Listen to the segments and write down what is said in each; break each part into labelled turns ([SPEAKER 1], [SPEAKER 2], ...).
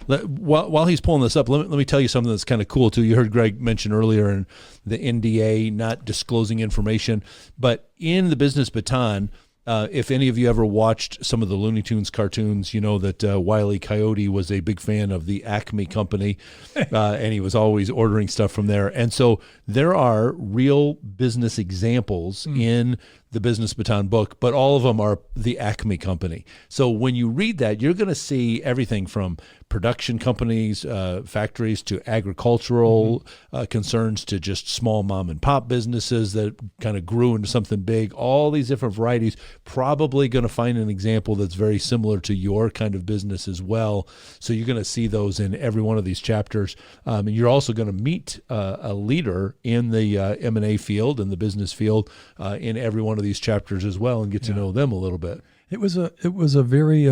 [SPEAKER 1] While he's pulling this up, let me tell you something that's kind of cool too. You heard Greg mention earlier in the NDA, not disclosing information, but in the Business Baton, if any of you ever watched some of the Looney Tunes cartoons, you know that Wile E. Coyote was a big fan of the Acme Company, and he was always ordering stuff from there. And so there are real business examples in the Business Baton book, but all of them are the Acme Company. So when you read that, you're going to see everything from production companies, factories, to agricultural concerns, to just small mom and pop businesses that kind of grew into something big, all these different varieties. Probably going to find an example that's very similar to your kind of business as well. So you're going to see those in every one of these chapters. And you're also going to meet a leader in the M&A field and the business field in every one of these chapters as well, and get to know them a little bit.
[SPEAKER 2] It was a very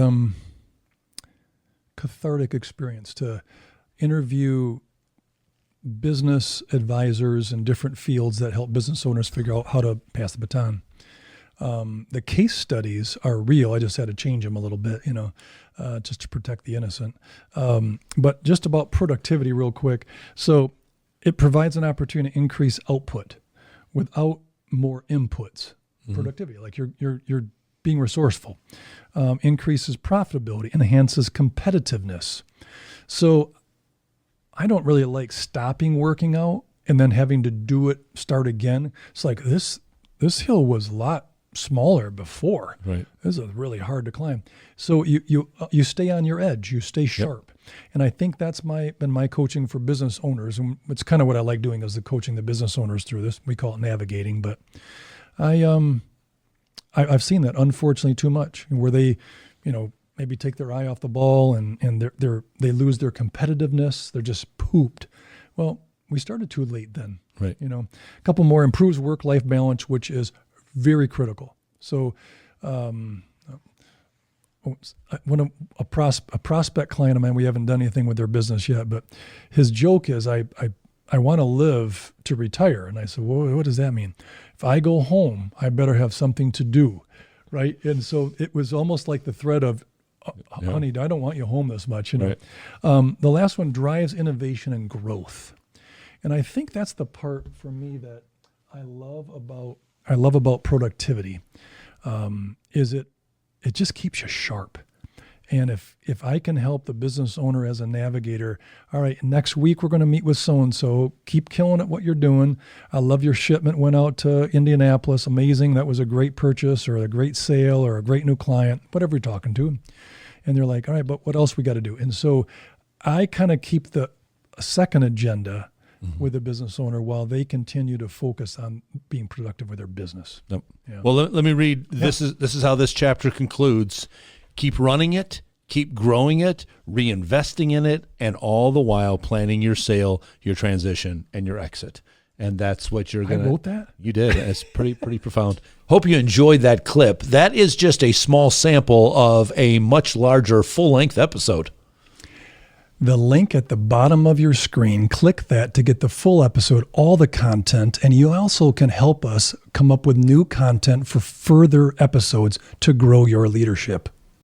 [SPEAKER 2] cathartic experience to interview business advisors in different fields that help business owners figure out how to pass the baton. The case studies are real. I just had to change them a little bit, just to protect the innocent. But just about productivity real quick. So it provides an opportunity to increase output without more inputs. Productivity, like you're being resourceful, increases profitability, enhances competitiveness. So I don't really like stopping working out and then having to start again. It's like this hill was a lot smaller before.
[SPEAKER 1] Right.
[SPEAKER 2] This is really hard to climb. So you stay on your edge, you stay sharp. And I think that's been my coaching for business owners. And it's kind of what I like doing, is the coaching the business owners through this. We call it navigating, but I've seen that, unfortunately, too much, where they, maybe take their eye off the ball and they lose their competitiveness. They're just pooped. Well, we started too late then.
[SPEAKER 1] Right.
[SPEAKER 2] A couple more: improves work-life balance, which is very critical. So, a prospect client of mine, we haven't done anything with their business yet, but his joke is, I want to live to retire. And I said, well, what does that mean? If I go home, I better have something to do, right? And so it was almost like the threat of, honey, I don't want you home this much,
[SPEAKER 1] Right.
[SPEAKER 2] The last one, drives innovation and growth. And I think that's the part for me that I love about productivity, is it just keeps you sharp. And if I can help the business owner as a navigator, all right, next week we're going to meet with so-and-so, keep killing at what you're doing. I love your shipment went out to Indianapolis. Amazing. That was a great purchase or a great sale or a great new client, whatever you're talking to. And they're like, all right, but what else we got to do? And so I kind of keep a second agenda with the business owner while they continue to focus on being productive with their business.
[SPEAKER 1] Yep.
[SPEAKER 2] Yeah.
[SPEAKER 1] Well, let me read. This is how this chapter concludes. Keep running it, keep growing it, reinvesting in it, and all the while planning your sale, your transition, and your exit. And that's what you're going to...
[SPEAKER 2] I wrote that?
[SPEAKER 1] You did. It's pretty profound. Hope you enjoyed that clip. That is just a small sample of a much larger full-length episode.
[SPEAKER 2] The link at the bottom of your screen, click that to get the full episode, all the content, and you also can help us come up with new content for further episodes to grow your leadership.